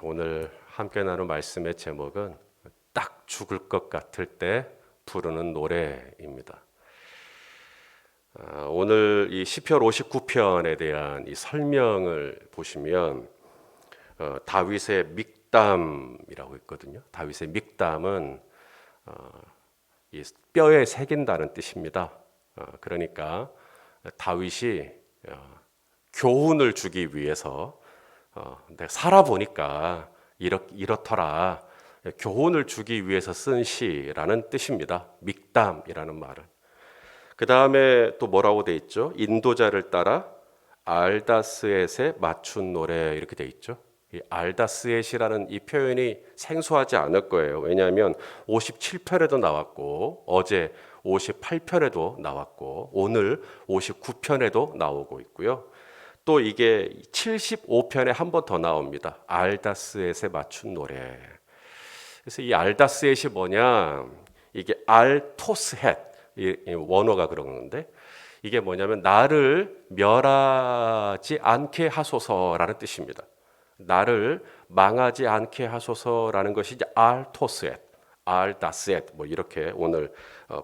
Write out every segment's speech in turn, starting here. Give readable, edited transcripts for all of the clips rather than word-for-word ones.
오늘 함께 나눌 말씀의 제목은 딱 죽을 것 같을 때 부르는 노래입니다. 오늘 이 시편 59편에 대한 이 설명을 보시면 다윗의 믹담이라고 있거든요. 다윗의 믹담은 이 뼈에 새긴다는 뜻입니다. 그러니까 다윗이 교훈을 주기 위해서 내가 살아보니까 이렇더라. 교훈을 주기 위해서 쓴 시라는 뜻입니다. 믹담이라는 말은. 그 다음에 또 뭐라고 돼 있죠? 인도자를 따라 알다스엣에 맞춘 노래 이렇게 돼 있죠. 이 알다스엣이라는 이 표현이 생소하지 않을 거예요. 왜냐하면 57편에도 나왔고 어제 58편에도 나왔고 오늘 59편에도 나오고 있고요. 또 이게 75편에 한 번 더 나옵니다. 알다스엣에 맞춘 노래. 그래서 이 알다스엣이 뭐냐? 이게 알토스헷, 원어가 그런 건데 이게 뭐냐면 나를 멸하지 않게 하소서라는 뜻입니다. 나를 망하지 않게 하소서라는 것이 이제 알토스헷, 알다스헷 뭐 이렇게 오늘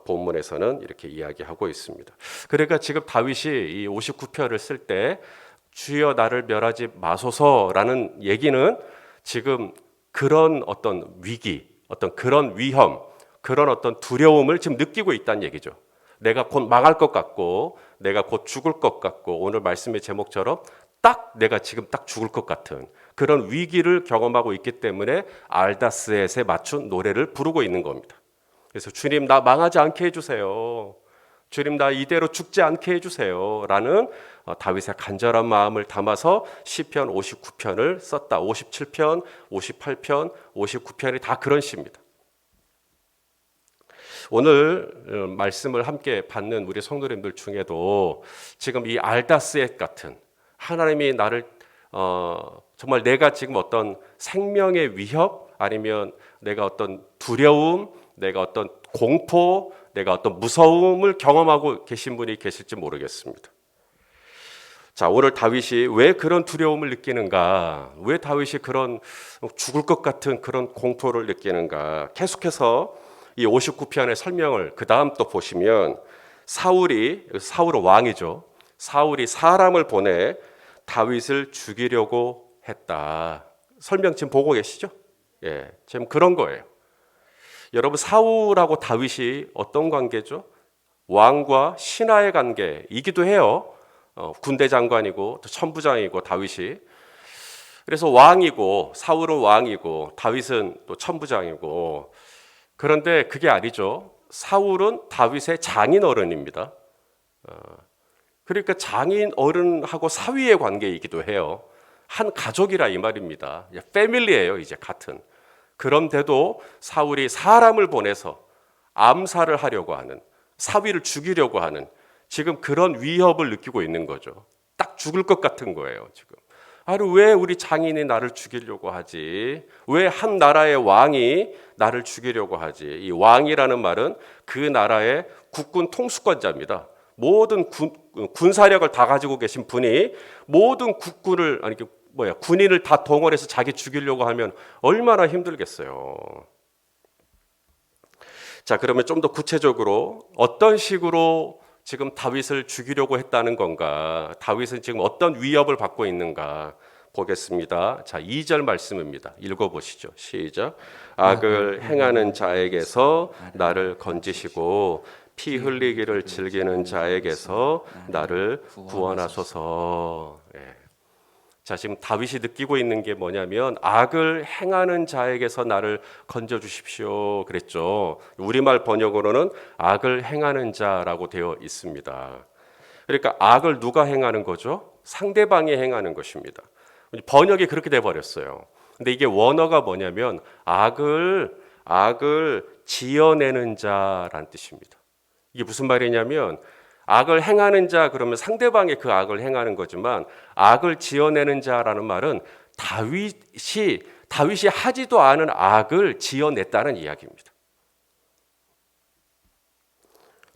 본문에서는 이렇게 이야기하고 있습니다. 그러니까 지금 다윗이 이 59편을 쓸 때 주여 나를 멸하지 마소서라는 얘기는 지금 그런 어떤 위기, 어떤 그런 위험, 그런 어떤 두려움을 지금 느끼고 있다는 얘기죠. 내가 곧 망할 것 같고 내가 곧 죽을 것 같고 오늘 말씀의 제목처럼 딱 내가 지금 딱 죽을 것 같은 그런 위기를 경험하고 있기 때문에 알다스엣에 맞춘 노래를 부르고 있는 겁니다. 그래서 주님 나 망하지 않게 해주세요. 주님 나 이대로 죽지 않게 해주세요 라는 다윗의 간절한 마음을 담아서 시편 59편을 썼다. 57편, 58편, 59편이 다 그런 시입니다. 오늘 말씀을 함께 받는 우리 성도님들 중에도 지금 이 알다스엣 같은 하나님이 나를 정말 내가 지금 어떤 생명의 위협 아니면 내가 어떤 두려움, 내가 어떤 공포, 내가 어떤 무서움을 경험하고 계신 분이 계실지 모르겠습니다. 자, 오늘 다윗이 왜 그런 두려움을 느끼는가? 왜 다윗이 그런 죽을 것 같은 그런 공포를 느끼는가? 계속해서 이 59편의 설명을 그 다음 또 보시면 사울은 왕이죠. 사울이 사람을 보내 다윗을 죽이려고 했다. 설명 지금 보고 계시죠? 예, 지금 그런 거예요. 여러분 사울하고 다윗이 어떤 관계죠? 왕과 신하의 관계이기도 해요. 군대 장관이고 또 천부장이고 다윗이. 그래서 왕이고 사울은 왕이고 다윗은 또 천부장이고 그런데 그게 아니죠. 사울은 다윗의 장인 어른입니다. 그러니까 장인 어른하고 사위의 관계이기도 해요. 한 가족이라 이 말입니다. 패밀리예요, 이제 같은. 그런데도 사울이 사람을 보내서 암살을 하려고 하는, 사위를 죽이려고 하는 지금 그런 위협을 느끼고 있는 거죠. 딱 죽을 것 같은 거예요, 지금. 왜 우리 장인이 나를 죽이려고 하지? 왜 한 나라의 왕이 나를 죽이려고 하지? 이 왕이라는 말은 그 나라의 국군 통수권자입니다. 모든 군사력을 다 가지고 계신 분이 모든 국군을 군인을 다 동원해서 자기 죽이려고 하면 얼마나 힘들겠어요. 자, 그러면 좀 더 구체적으로 어떤 식으로 지금 다윗을 죽이려고 했다는 건가? 다윗은 지금 어떤 위협을 받고 있는가? 보겠습니다. 자, 2절 말씀입니다. 읽어보시죠. 시작. 악을 행하는 자에게서 나를 건지시고 피 흘리기를 즐기는 자에게서 나를 구원하소서. 예. 자, 지금 다윗이 느끼고 있는 게 뭐냐면 악을 행하는 자에게서 나를 건져 주십시오 그랬죠. 우리말 번역으로는 악을 행하는 자라고 되어 있습니다. 그러니까 악을 누가 행하는 거죠? 상대방이 행하는 것입니다. 번역이 그렇게 돼 버렸어요. 근데 이게 원어가 뭐냐면 악을 지어내는 자라는 뜻입니다. 이게 무슨 말이냐면 악을 행하는 자 그러면 상대방이 그 악을 행하는 거지만 악을 지어내는 자라는 말은 다윗이 하지도 않은 악을 지어냈다는 이야기입니다.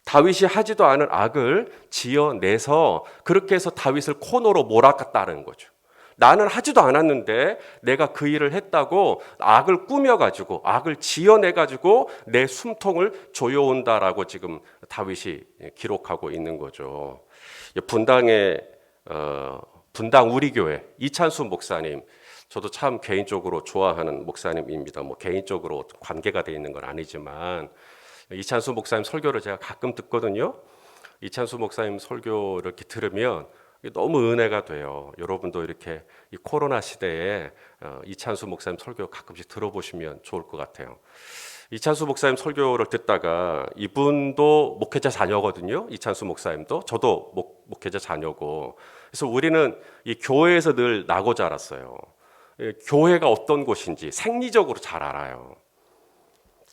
다윗이 하지도 않은 악을 지어내서 그렇게 해서 다윗을 코너로 몰아갔다는 거죠. 나는 하지도 않았는데 내가 그 일을 했다고 악을 꾸며가지고 악을 지어내가지고 내 숨통을 조여온다라고 지금 다윗이 기록하고 있는 거죠. 분당 우리 교회 이찬수 목사님, 저도 참 개인적으로 좋아하는 목사님입니다. 뭐 개인적으로 관계가 돼 있는 건 아니지만 이찬수 목사님 설교를 제가 가끔 듣거든요. 이찬수 목사님 설교를 이렇게 들으면 너무 은혜가 돼요. 여러분도 이렇게 이 코로나 시대에 이찬수 목사님 설교 가끔씩 들어보시면 좋을 것 같아요. 이찬수 목사님 설교를 듣다가, 이분도 목회자 자녀거든요. 이찬수 목사님도, 저도 목회자 자녀고, 그래서 우리는 이 교회에서 늘 나고 자랐어요. 교회가 어떤 곳인지 생리적으로 잘 알아요.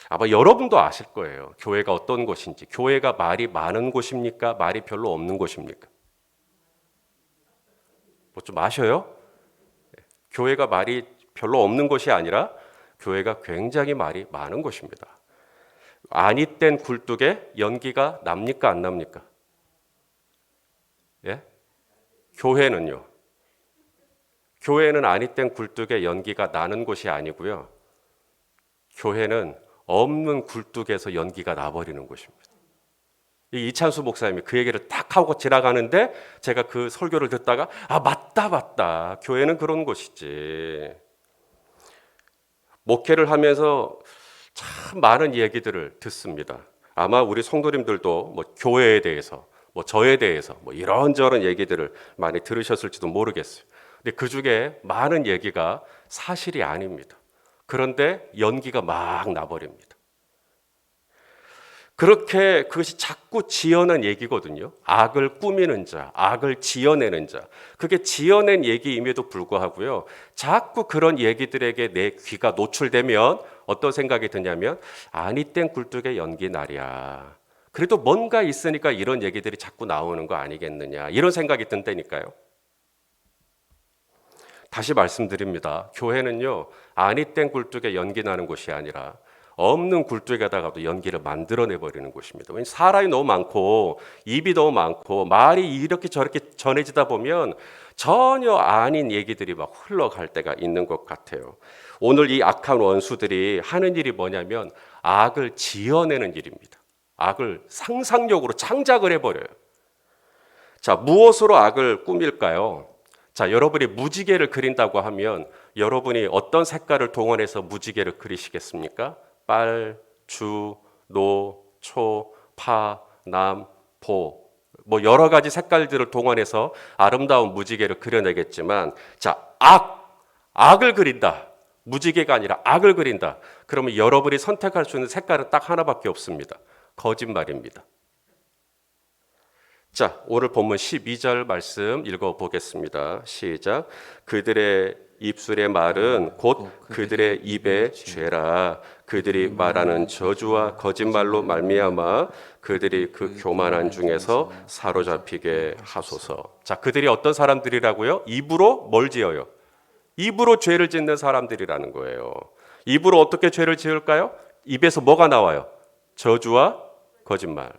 아마 여러분도 아실 거예요. 교회가 어떤 곳인지. 교회가 말이 많은 곳입니까? 말이 별로 없는 곳입니까? 뭐 좀 아셔요? 교회가 말이 별로 없는 곳이 아니라 교회가 굉장히 말이 많은 곳입니다. 아니 땐 굴뚝에 연기가 납니까? 안 납니까? 예? 교회는요. 교회는 아니 땐 굴뚝에 연기가 나는 곳이 아니고요. 교회는 없는 굴뚝에서 연기가 나버리는 곳입니다. 이찬수 목사님이 그 얘기를 딱 하고 지나가는데 제가 그 설교를 듣다가 맞다. 교회는 그런 곳이지. 목회를 하면서 참 많은 얘기들을 듣습니다. 아마 우리 성도님들도 뭐 교회에 대해서, 뭐 저에 대해서 뭐 이런저런 얘기들을 많이 들으셨을지도 모르겠어요. 근데 그 중에 많은 얘기가 사실이 아닙니다. 그런데 연기가 막 나버립니다. 그렇게 그것이 자꾸 지어낸 얘기거든요. 악을 꾸미는 자, 악을 지어내는 자. 그게 지어낸 얘기임에도 불구하고요. 자꾸 그런 얘기들에게 내 귀가 노출되면 어떤 생각이 드냐면, 아니 땐 굴뚝에 연기 날이야. 그래도 뭔가 있으니까 이런 얘기들이 자꾸 나오는 거 아니겠느냐. 이런 생각이 든다니까요. 다시 말씀드립니다. 교회는요, 아니 땐 굴뚝에 연기 나는 곳이 아니라 없는 굴뚝에다가도 연기를 만들어내버리는 곳입니다. 왜냐하면 사람이 너무 많고 입이 너무 많고 말이 이렇게 저렇게 전해지다 보면 전혀 아닌 얘기들이 막 흘러갈 때가 있는 것 같아요. 오늘 이 악한 원수들이 하는 일이 뭐냐면 악을 지어내는 일입니다. 악을 상상력으로 창작을 해버려요. 자, 무엇으로 악을 꾸밀까요? 자, 여러분이 무지개를 그린다고 하면 여러분이 어떤 색깔을 동원해서 무지개를 그리시겠습니까? 빨, 주, 노, 초, 파, 남, 보, 뭐 여러 가지 색깔들을 동원해서 아름다운 무지개를 그려내겠지만, 자, 악을 그린다. 무지개가 아니라 악을 그린다. 그러면 여러분이 선택할 수 있는 색깔은 딱 하나밖에 없습니다. 거짓말입니다. 자, 오늘 본문 12절 말씀 읽어보겠습니다. 시작. 그들의 입술의 말은 곧 그들의 입의 죄라. 그들이 말하는 저주와 거짓말로 말미암아 그들이 그 교만한 중에서 사로잡히게 하소서. 자, 그들이 어떤 사람들이라고요? 입으로 뭘 지어요? 입으로 죄를 짓는 사람들이라는 거예요. 입으로 어떻게 죄를 지을까요? 입에서 뭐가 나와요? 저주와 거짓말.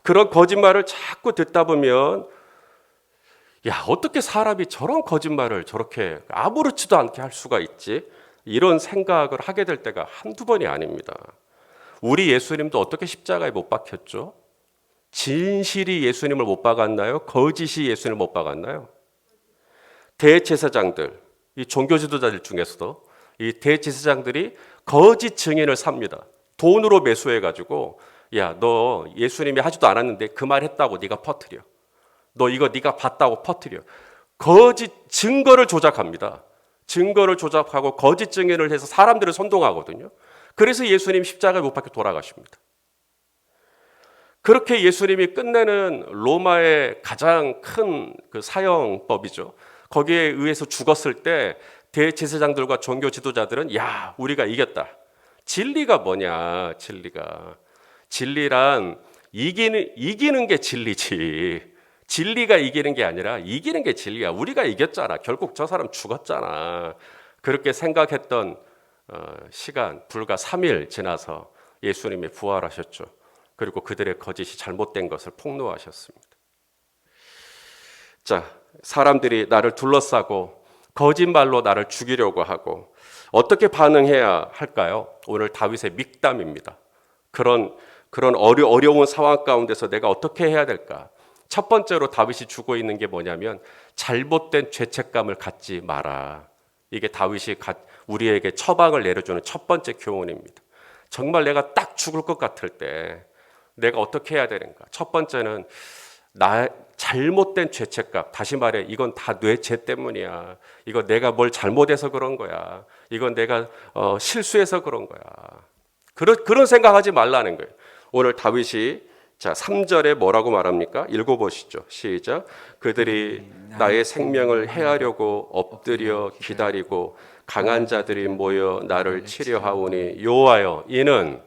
그런 거짓말을 자꾸 듣다 보면, 야, 어떻게 사람이 저런 거짓말을 저렇게 아무렇지도 않게 할 수가 있지? 이런 생각을 하게 될 때가 한두 번이 아닙니다. 우리 예수님도 어떻게 십자가에 못 박혔죠? 진실이 예수님을 못 박았나요? 거짓이 예수님을 못 박았나요? 대제사장들, 이 종교 지도자들 중에서도 이 대제사장들이 거짓 증인을 삽니다. 돈으로 매수해가지고, 야, 너 예수님이 하지도 않았는데 그 말 했다고 네가 퍼뜨려. 너 이거 네가 봤다고 퍼뜨려. 거짓 증거를 조작합니다. 증거를 조작하고 거짓 증인을 해서 사람들을 선동하거든요. 그래서 예수님 십자가에 못 박혀 돌아가십니다. 그렇게 예수님이 끝내는 로마의 가장 큰 그 사형법이죠. 거기에 의해서 죽었을 때 대제사장들과 종교 지도자들은, 야, 우리가 이겼다. 진리가 뭐냐? 진리란 이기는 게 진리지. 진리가 이기는 게 아니라 이기는 게 진리야. 우리가 이겼잖아. 결국 저 사람 죽었잖아. 그렇게 생각했던 시간 불과 3일 지나서 예수님이 부활하셨죠. 그리고 그들의 거짓이 잘못된 것을 폭로하셨습니다. 자, 사람들이 나를 둘러싸고 거짓말로 나를 죽이려고 하고 어떻게 반응해야 할까요? 오늘 다윗의 믹담입니다. 그런 어려운 상황 가운데서 내가 어떻게 해야 될까? 첫 번째로 다윗이 주고 있는 게 뭐냐면 잘못된 죄책감을 갖지 마라. 이게 다윗이 우리에게 처방을 내려주는 첫 번째 교훈입니다. 정말 내가 딱 죽을 것 같을 때 내가 어떻게 해야 되는가? 첫 번째는 나 잘못된 죄책감. 다시 말해, 이건 다 내 죄 때문이야. 이거 내가 뭘 잘못해서 그런 거야. 이건 내가 실수해서 그런 거야. 그런 생각하지 말라는 거예요. 오늘 다윗이 자 3절에 뭐라고 말합니까? 읽어보시죠. 시작. 그들이 나의 생명을 해하려고 엎드려 기다리고 강한 자들이 모여 나를 치려하오니 여호와여 이는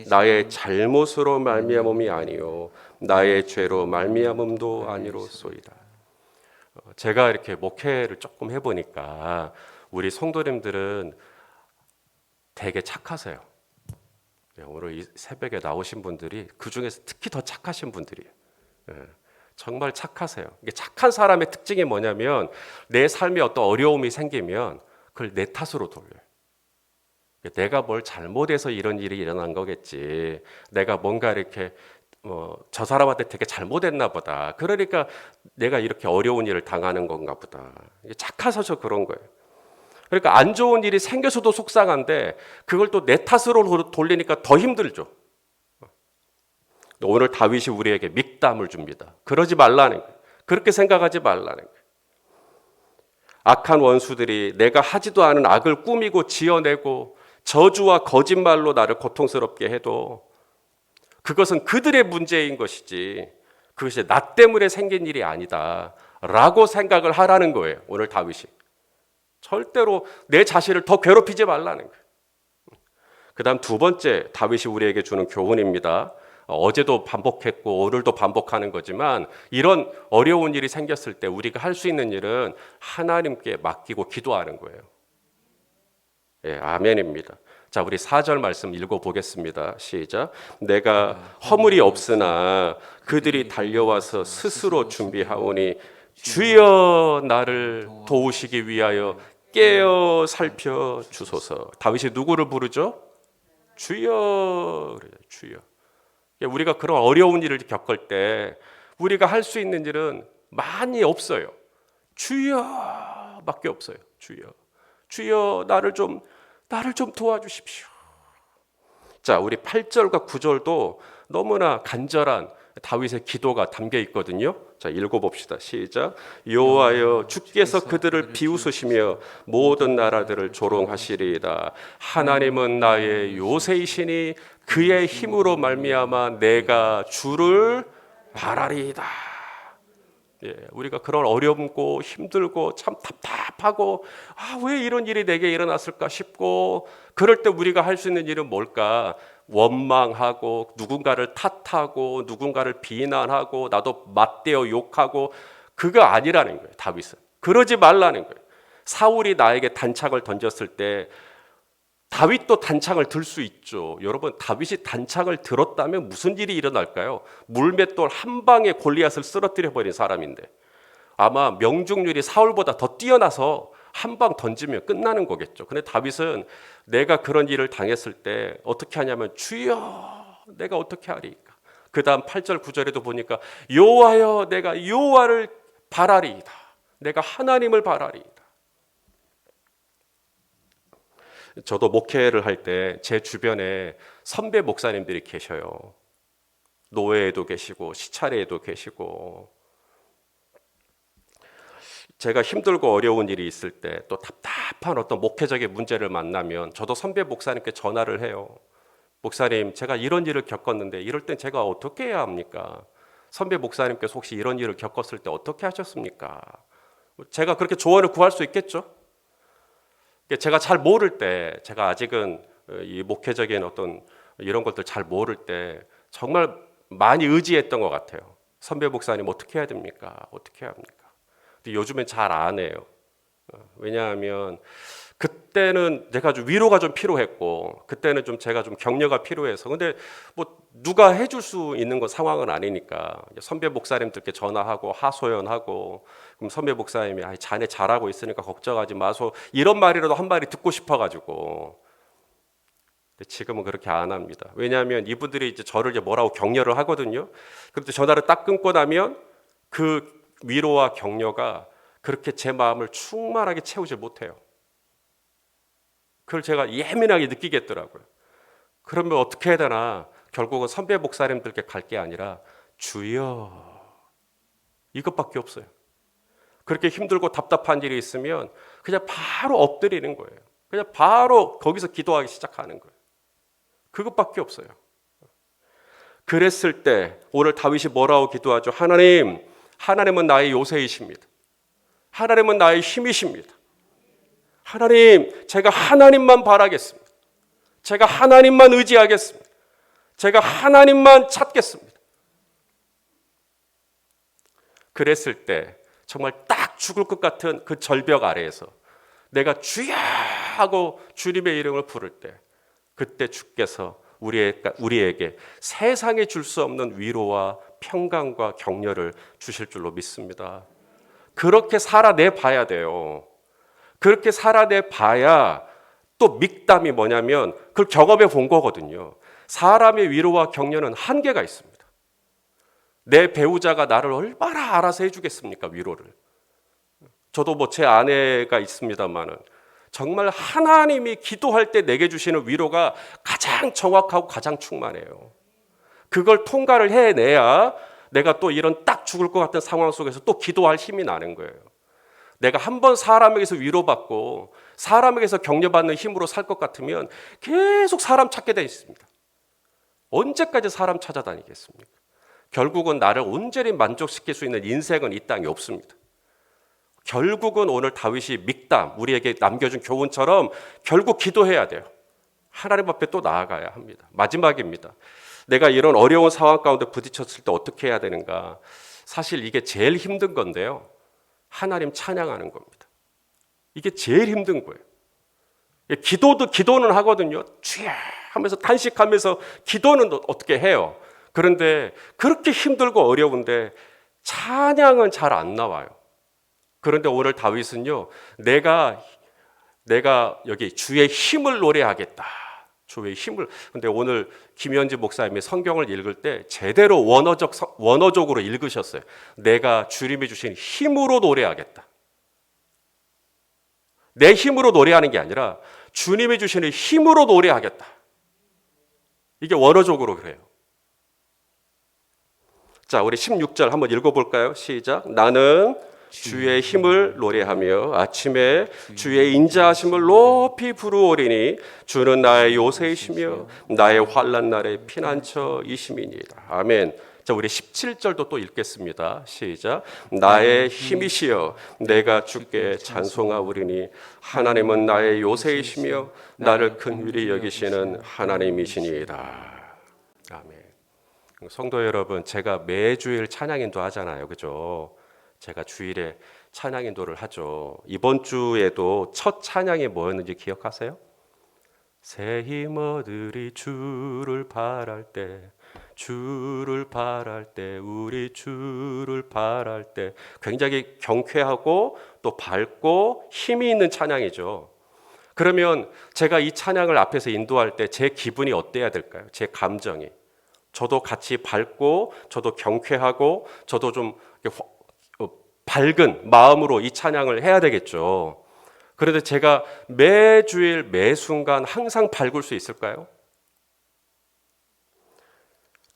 나의 잘못으로 말미암음이 아니요 나의 죄로 말미암음도 아니로소이다. 제가 이렇게 목회를 조금 해보니까 우리 성도님들은 되게 착하세요. 오늘 이 새벽에 나오신 분들이 그 중에서 특히 더 착하신 분들이에요. 정말 착하세요. 이게 착한 사람의 특징이 뭐냐면 내 삶에 어떤 어려움이 생기면 그걸 내 탓으로 돌려요. 내가 뭘 잘못해서 이런 일이 일어난 거겠지. 내가 뭔가 이렇게 저 사람한테 되게 잘못했나 보다. 그러니까 내가 이렇게 어려운 일을 당하는 건가 보다. 착하셔서 그런 거예요. 그러니까 안 좋은 일이 생겨서도 속상한데 그걸 또 내 탓으로 돌리니까 더 힘들죠. 오늘 다윗이 우리에게 믹담을 줍니다. 그러지 말라는 거예요. 그렇게 생각하지 말라는 거예요. 악한 원수들이 내가 하지도 않은 악을 꾸미고 지어내고 저주와 거짓말로 나를 고통스럽게 해도 그것은 그들의 문제인 것이지 그것이 나 때문에 생긴 일이 아니다 라고 생각을 하라는 거예요. 오늘 다윗이. 절대로 내 자신을 더 괴롭히지 말라는 거예요. 그 다음 두 번째 다윗이 우리에게 주는 교훈입니다. 어제도 반복했고 오늘도 반복하는 거지만 이런 어려운 일이 생겼을 때 우리가 할 수 있는 일은 하나님께 맡기고 기도하는 거예요. 예, 아멘입니다. 자, 우리 4절 말씀 읽어보겠습니다. 시작. 내가 허물이 없으나 그들이 달려와서 스스로 준비하오니 주여 나를 도우시기 위하여 깨어 살펴 주소서. 다윗이 누구를 부르죠? 주여. 주여. 우리가 그런 어려운 일을 겪을 때 우리가 할 수 있는 일은 많이 없어요. 주여밖에 없어요. 주여. 주여 나를 좀 도와주십시오. 자, 우리 8절과 9절도 너무나 간절한 다윗의 기도가 담겨 있거든요. 자, 읽어봅시다. 시작. 여호와여 주께서 그들을 비웃으시며 모든 나라들을 조롱하시리이다. 하나님은 나의 요새이시니 그의 힘으로 말미암아 내가 주를 바라리이다. 예, 우리가 그런 어렵고 힘들고 참 답답하고 왜 이런 일이 내게 일어났을까 싶고 그럴 때 우리가 할 수 있는 일은 뭘까? 원망하고 누군가를 탓하고 누군가를 비난하고 나도 맞대어 욕하고 그거 아니라는 거예요. 다윗은 그러지 말라는 거예요. 사울이 나에게 단창을 던졌을 때 다윗도 단창을 들 수 있죠. 여러분 다윗이 단창을 들었다면 무슨 일이 일어날까요? 물맷돌 한 방에 골리앗을 쓰러뜨려 버린 사람인데 아마 명중률이 사울보다 더 뛰어나서 한 방 던지면 끝나는 거겠죠. 근데 다윗은 내가 그런 일을 당했을 때 어떻게 하냐면 주여 내가 어떻게 하리이까. 그 다음 8절 9절에도 보니까 여호와여 내가 여호와를 바라리이다. 내가 하나님을 바라리이다. 저도 목회를 할 때 제 주변에 선배 목사님들이 계셔요. 노회에도 계시고 시찰에도 계시고 제가 힘들고 어려운 일이 있을 때 또 답답한 어떤 목회적인 문제를 만나면 저도 선배 목사님께 전화를 해요. 목사님 제가 이런 일을 겪었는데 이럴 땐 제가 어떻게 해야 합니까? 선배 목사님께서 혹시 이런 일을 겪었을 때 어떻게 하셨습니까? 제가 그렇게 조언을 구할 수 있겠죠? 제가 잘 모를 때, 제가 아직은 이 목회적인 어떤 이런 것들 잘 모를 때 정말 많이 의지했던 것 같아요. 선배 목사님 어떻게 해야 됩니까? 어떻게 해야 합니까? 근데 요즘엔 잘 안 해요. 왜냐하면 그때는 제가 좀 위로가 좀 필요했고, 그때는 좀 제가 좀 격려가 필요해서. 근데 뭐 누가 해줄 수 있는 건 상황은 아니니까 선배 목사님들께 전화하고 하소연하고, 그럼 선배 목사님이 자네 잘하고 있으니까 걱정하지 마소, 이런 말이라도 한 마디 듣고 싶어가지고. 근데 지금은 그렇게 안 합니다. 왜냐하면 이분들이 이제 저를 이제 뭐라고 격려를 하거든요. 그런데 전화를 딱 끊고 나면 그 위로와 격려가 그렇게 제 마음을 충만하게 채우지 못해요. 그걸 제가 예민하게 느끼겠더라고요. 그러면 어떻게 해야 되나? 결국은 선배 목사님들께 갈 게 아니라 주여, 이것밖에 없어요. 그렇게 힘들고 답답한 일이 있으면 그냥 바로 엎드리는 거예요. 그냥 바로 거기서 기도하기 시작하는 거예요. 그것밖에 없어요. 그랬을 때 오늘 다윗이 뭐라고 기도하죠? 하나님은 나의 요새이십니다. 하나님은 나의 힘이십니다. 하나님, 제가 하나님만 바라겠습니다. 제가 하나님만 의지하겠습니다. 제가 하나님만 찾겠습니다. 그랬을 때 정말 딱 죽을 것 같은 그 절벽 아래에서 내가 주야 하고 주님의 이름을 부를 때, 그때 주께서 우리에게 세상에 줄 수 없는 위로와 평강과 격려를 주실 줄로 믿습니다. 그렇게 살아내 봐야 돼요. 그렇게 살아내 봐야 또 믹담이 뭐냐면 그걸 경험해 본 거거든요. 사람의 위로와 격려는 한계가 있습니다. 내 배우자가 나를 얼마나 알아서 해주겠습니까? 위로를. 저도 뭐 제 아내가 있습니다만은 정말 하나님이 기도할 때 내게 주시는 위로가 가장 정확하고 가장 충만해요. 그걸 통과를 해내야 내가 또 이런 딱 죽을 것 같은 상황 속에서 또 기도할 힘이 나는 거예요. 내가 한번 사람에게서 위로받고 사람에게서 격려받는 힘으로 살 것 같으면 계속 사람 찾게 돼 있습니다. 언제까지 사람 찾아다니겠습니까? 결국은 나를 온전히 만족시킬 수 있는 인생은 이 땅에 없습니다. 결국은 오늘 다윗이 믹담, 우리에게 남겨준 교훈처럼 결국 기도해야 돼요. 하나님 앞에 또 나아가야 합니다. 마지막입니다. 내가 이런 어려운 상황 가운데 부딪혔을 때 어떻게 해야 되는가? 사실 이게 제일 힘든 건데요. 하나님 찬양하는 겁니다. 이게 제일 힘든 거예요. 기도는 하거든요. 주야 하면서 탄식하면서 기도는 어떻게 해요? 그런데 그렇게 힘들고 어려운데 찬양은 잘 안 나와요. 그런데 오늘 다윗은요, 내가 여기 주의 힘을 노래하겠다. 주의 힘을. 근데 오늘 김현지 목사님이 성경을 읽을 때 제대로 원어적으로 읽으셨어요. 내가 주님이 주신 힘으로 노래하겠다. 내 힘으로 노래하는 게 아니라 주님이 주시는 힘으로 노래하겠다. 이게 원어적으로 그래요. 자, 우리 16절 한번 읽어볼까요? 시작. 나는 주의 힘을 노래하며 아침에 주의 인자하심을 높이 부르오리니 주는 나의 요새이시며 나의 환난 날의 피난처이심이니이다. 아멘. 자, 우리 17절도 또 읽겠습니다. 시작. 나의 힘이시여 내가 주께 찬송하오리니 하나님은 나의 요새이시며 나를 큰 위리 여기시는 하나님이시니이다. 아멘. 성도 여러분, 제가 매주일 찬양인도 하잖아요. 그죠? 제가 주일에 찬양인도를 하죠. 이번 주에도 첫 찬양이 뭐였는지 기억하세요? 새 힘 얻으리 주를 바랄 때, 주를 바랄 때, 우리 주를 바랄 때. 굉장히 경쾌하고 또 밝고 힘이 있는 찬양이죠. 그러면 제가 이 찬양을 앞에서 인도할 때 제 기분이 어때야 될까요? 제 감정이. 저도 같이 밝고 저도 경쾌하고 저도 좀 밝은 마음으로 이 찬양을 해야 되겠죠. 그런데 제가 매주일 매순간 항상 밝을 수 있을까요?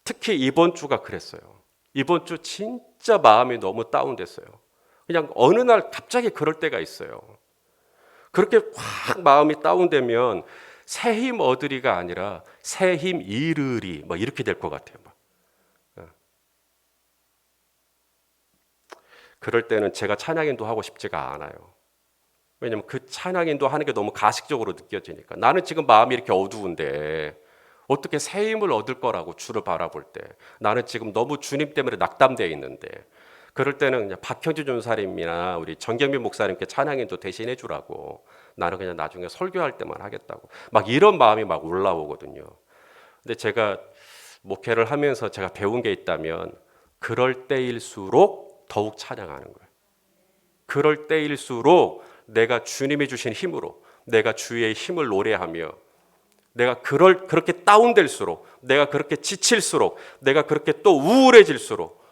특히 이번 주가 그랬어요. 이번 주 진짜 마음이 너무 다운됐어요. 그냥 어느 날 갑자기 그럴 때가 있어요. 그렇게 확 마음이 다운되면 새 힘 얻으리가 아니라 새 힘 잃으리 뭐 이렇게 될 것 같아요. 그럴 때는 제가 찬양인도 하고 싶지가 않아요. 왜냐하면 그 찬양인도 하는 게 너무 가식적으로 느껴지니까. 나는 지금 마음이 이렇게 어두운데 어떻게 새 힘을 얻을 거라고 주를 바라볼 때, 나는 지금 너무 주님 때문에 낙담되어 있는데, 그럴 때는 그냥 박형주 전사님이나 우리 정경민 목사님께 찬양인도 대신해 주라고 나는 그냥 나중에 설교할 때만 하겠다고. 막 이런 마음이 막 올라오거든요. 근데 제가 목회를 하면서 제가 배운 게 있다면 그럴 때일수록 더욱 찬양하는 거예요. 그럴 때일수록 내가 주님이 주신 힘으로 내가 주의 힘을 노래하며 내가 그렇게 다운될수록 내가 그렇게 지칠수록 내가 그렇게 또 우울해질수록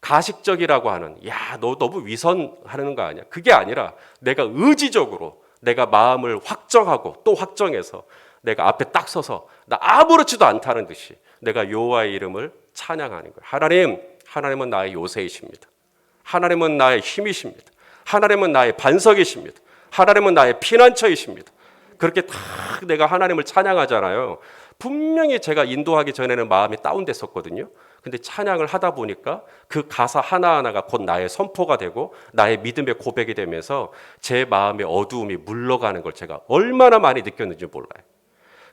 가식적이라고 하는 너 너무 위선하는 거 아니야? 그게 아니라 내가 의지적으로 내가 마음을 확정하고 또 확정해서 내가 앞에 딱 서서 나 아무렇지도 않다는 듯이 내가 여호와의 이름을 찬양하는 거예요. 하나님은 나의 요새이십니다. 하나님은 나의 힘이십니다. 하나님은 나의 반석이십니다. 하나님은 나의 피난처이십니다. 그렇게 딱 내가 하나님을 찬양하잖아요. 분명히 제가 인도하기 전에는 마음이 다운됐었거든요. 근데 찬양을 하다 보니까 그 가사 하나하나가 곧 나의 선포가 되고 나의 믿음의 고백이 되면서 제 마음의 어두움이 물러가는 걸 제가 얼마나 많이 느꼈는지 몰라요.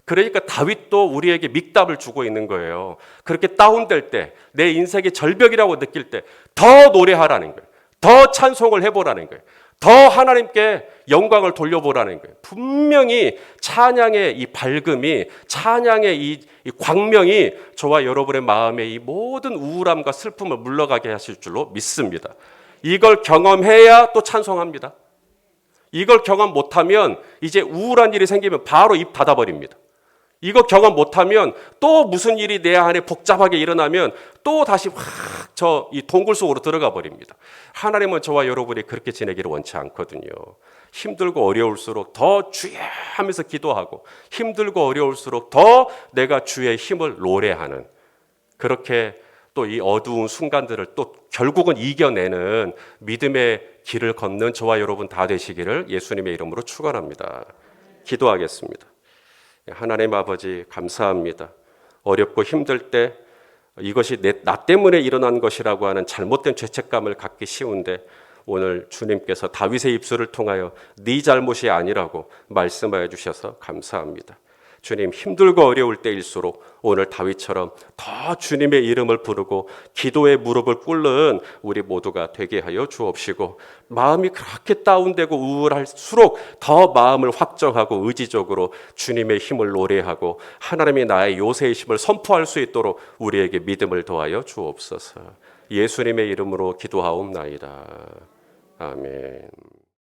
그러니까 다윗도 우리에게 믹답을 주고 있는 거예요. 그렇게 다운될 때, 내 인생의 절벽이라고 느낄 때 더 노래하라는 거예요. 더 찬송을 해보라는 거예요. 더 하나님께 영광을 돌려보라는 거예요. 분명히 찬양의 이 밝음이, 찬양의 이 광명이 저와 여러분의 마음의 이 모든 우울함과 슬픔을 물러가게 하실 줄로 믿습니다. 이걸 경험해야 또 찬송합니다. 이걸 경험 못하면 이제 우울한 일이 생기면 바로 입 닫아버립니다. 이거 경험 못하면 또 무슨 일이 내 안에 복잡하게 일어나면 또 다시 이 동굴 속으로 들어가 버립니다. 하나님은 저와 여러분이 그렇게 지내기를 원치 않거든요. 힘들고 어려울수록 더 주여 하면서 기도하고 힘들고 어려울수록 더 내가 주의 힘을 노래하는 그렇게 또 이 어두운 순간들을 또 결국은 이겨내는 믿음의 길을 걷는 저와 여러분 다 되시기를 예수님의 이름으로 축원합니다. 기도하겠습니다. 하나님 아버지 감사합니다. 어렵고 힘들 때 이것이 나 때문에 일어난 것이라고 하는 잘못된 죄책감을 갖기 쉬운데 오늘 주님께서 다윗의 입술을 통하여 네 잘못이 아니라고 말씀하여 주셔서 감사합니다. 주님 힘들고 어려울 때일수록 오늘 다윗처럼 더 주님의 이름을 부르고 기도의 무릎을 꿇는 우리 모두가 되게 하여 주옵시고 마음이 그렇게 다운되고 우울할수록 더 마음을 확정하고 의지적으로 주님의 힘을 노래하고 하나님이 나의 요새이심을 선포할 수 있도록 우리에게 믿음을 더하여 주옵소서. 예수님의 이름으로 기도하옵나이다. 아멘.